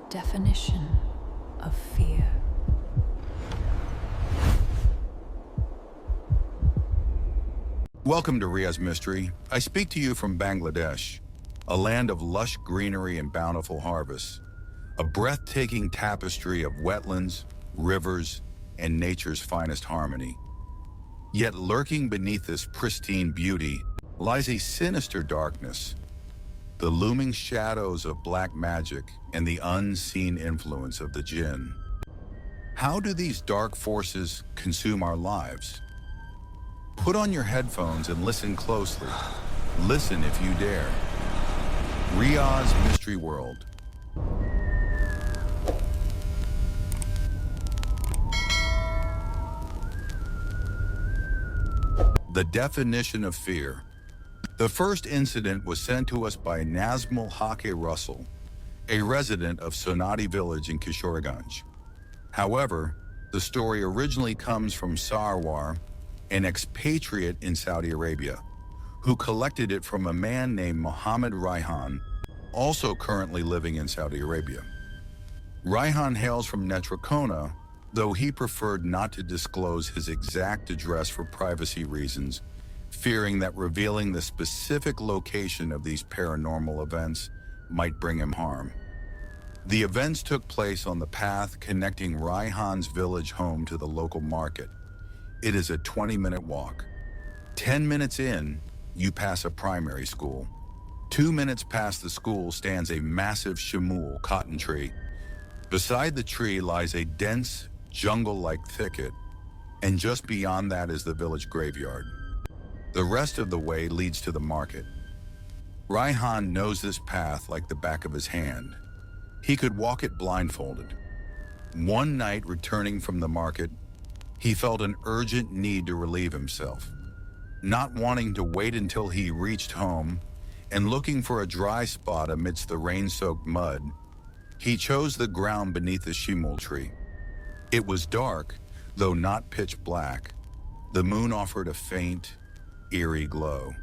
definition of fear. Welcome to Ria's Mystery. I speak to you from Bangladesh, a land of lush greenery and bountiful harvests, a breathtaking tapestry of wetlands, rivers, and nature's finest harmony. Yet lurking beneath this pristine beauty lies a sinister darkness, the looming shadows of black magic and the unseen influence of the Jinn. How do these dark forces consume our lives? Put on your headphones and listen closely. Listen if you dare. Ria's Mystery World. The definition of fear. The first incident was sent to us by Nazmul Hake Russell, a resident of Sonati village in Kishoreganj. However, the story originally comes from Sarwar, an expatriate in Saudi Arabia, who collected it from a man named Mohammad Raihan, also currently living in Saudi Arabia. Raihan hails from Netrokona, though he preferred not to disclose his exact address for privacy reasons, fearing that revealing the specific location of these paranormal events might bring him harm. The events took place on the path connecting Raihan's village home to the local market. It is a 20-minute walk. 10 minutes in, you pass a primary school. 2 minutes past the school stands a massive Shimul cotton tree. Beside the tree lies a dense, jungle-like thicket, and just beyond that is the village graveyard. The rest of the way leads to the market. Raihan knows this path like the back of his hand. He could walk it blindfolded. One night, returning from the market, he felt an urgent need to relieve himself. Not wanting to wait until he reached home and looking for a dry spot amidst the rain-soaked mud, he chose the ground beneath the Shimul tree. It was dark, though not pitch black. The moon offered a faint, eerie glow.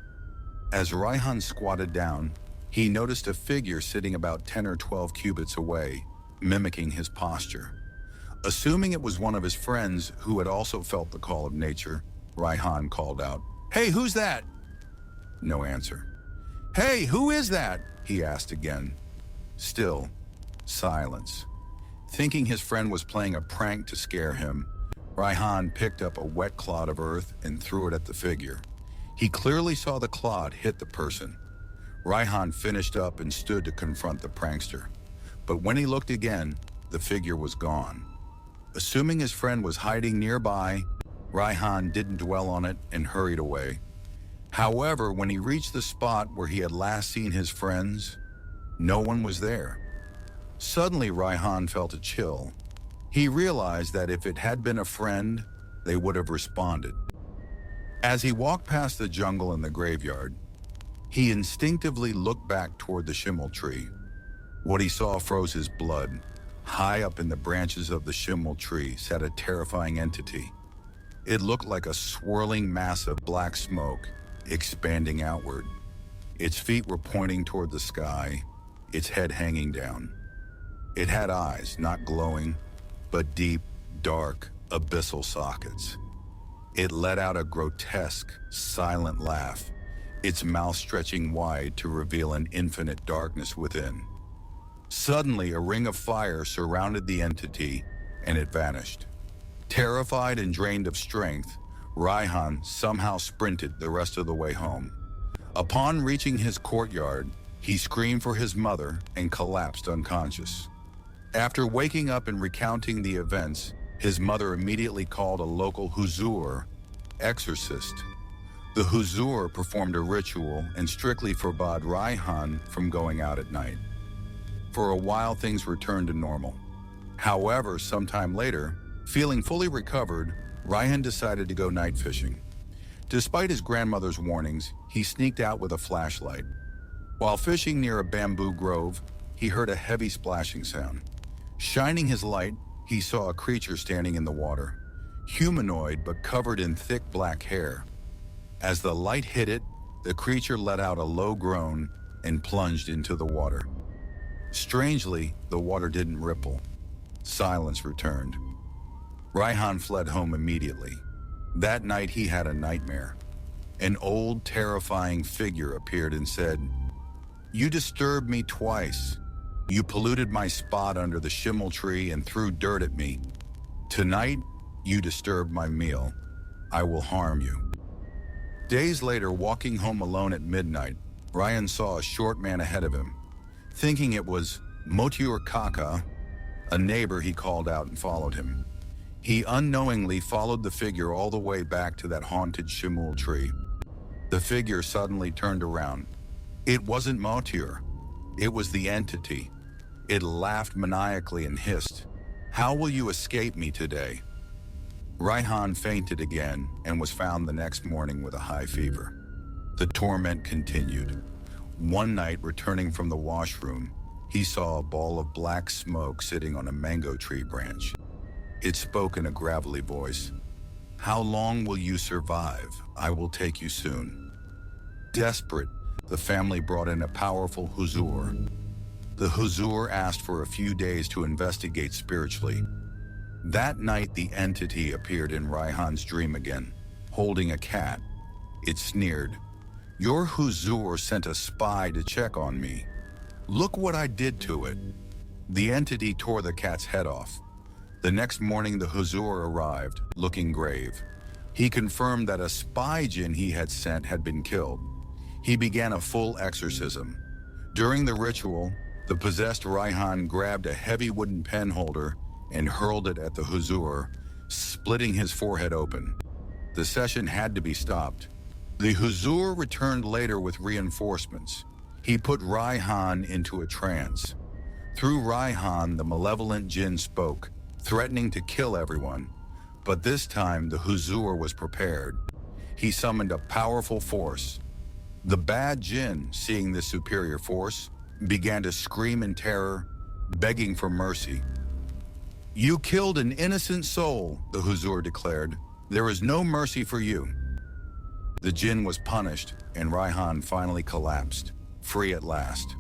As Raihan squatted down, he noticed a figure sitting about 10 or 12 cubits away, mimicking his posture. Assuming it was one of his friends who had also felt the call of nature, Raihan called out, "Hey, who's that?" No answer. "Hey, who is that?" he asked again. Still, silence. Thinking his friend was playing a prank to scare him, Raihan picked up a wet clod of earth and threw it at the figure. He clearly saw the clod hit the person. Raihan finished up and stood to confront the prankster. But when he looked again, the figure was gone. Assuming his friend was hiding nearby, Raihan didn't dwell on it and hurried away. However, when he reached the spot where he had last seen his friends, no one was there. Suddenly, Raihan felt a chill. He realized that if it had been a friend, they would have responded. As he walked past the jungle and the graveyard, he instinctively looked back toward the Shimul tree. What he saw froze his blood. High up in the branches of the Shimul tree sat a terrifying entity. It looked like a swirling mass of black smoke, expanding outward. Its feet were pointing toward the sky, its head hanging down. It had eyes, not glowing, but deep, dark, abyssal sockets. It let out a grotesque, silent laugh, its mouth stretching wide to reveal an infinite darkness within. Suddenly, a ring of fire surrounded the entity, and it vanished. Terrified and drained of strength, Raihan somehow sprinted the rest of the way home. Upon reaching his courtyard, he screamed for his mother and collapsed unconscious. After waking up and recounting the events, his mother immediately called a local Huzoor, Exorcist. The Huzoor performed a ritual and strictly forbade Raihan from going out at night. For a while, things returned to normal. However, sometime later, feeling fully recovered, Raihan decided to go night fishing. Despite his grandmother's warnings, he sneaked out with a flashlight. While fishing near a bamboo grove, he heard a heavy splashing sound. Shining his light, he saw a creature standing in the water, humanoid but covered in thick black hair. As the light hit it, the creature let out a low groan and plunged into the water. Strangely, the water didn't ripple. Silence returned. Raihan fled home immediately. That night he had a nightmare. An old, terrifying figure appeared and said, "You disturbed me twice. You polluted my spot under the Shimul tree and threw dirt at me. Tonight, you disturbed my meal. I will harm you." Days later, walking home alone at midnight, Ryan saw a short man ahead of him. Thinking it was Motiur Kaka, a neighbor, he called out and followed him. He unknowingly followed the figure all the way back to that haunted Shimul tree. The figure suddenly turned around. It wasn't Motiur. It was the entity. It laughed maniacally and hissed, "How will you escape me today?" Raihan fainted again and was found the next morning with a high fever. The torment continued. One night, returning from the washroom, he saw a ball of black smoke sitting on a mango tree branch. It spoke in a gravelly voice, "How long will you survive? I will take you soon." Desperate, the family brought in a powerful Huzoor. The Huzoor asked for a few days to investigate spiritually. That night, the entity appeared in Raihan's dream again, holding a cat. It sneered, "Your Huzoor sent a spy to check on me. Look what I did to it." The entity tore the cat's head off. The next morning, the Huzoor arrived, looking grave. He confirmed that a spy jinn he had sent had been killed. He began a full exorcism. During the ritual, the possessed Raihan grabbed a heavy wooden pen holder and hurled it at the Huzoor, splitting his forehead open. The session had to be stopped. The Huzoor returned later with reinforcements. He put Raihan into a trance. Through Raihan, the malevolent jinn spoke, threatening to kill everyone. But this time, the Huzoor was prepared. He summoned a powerful force. The bad jinn, seeing this superior force, began to scream in terror, begging for mercy. "You killed an innocent soul," the Huzoor declared. "There is no mercy for you." The jinn was punished, and Raihan finally collapsed, free at last.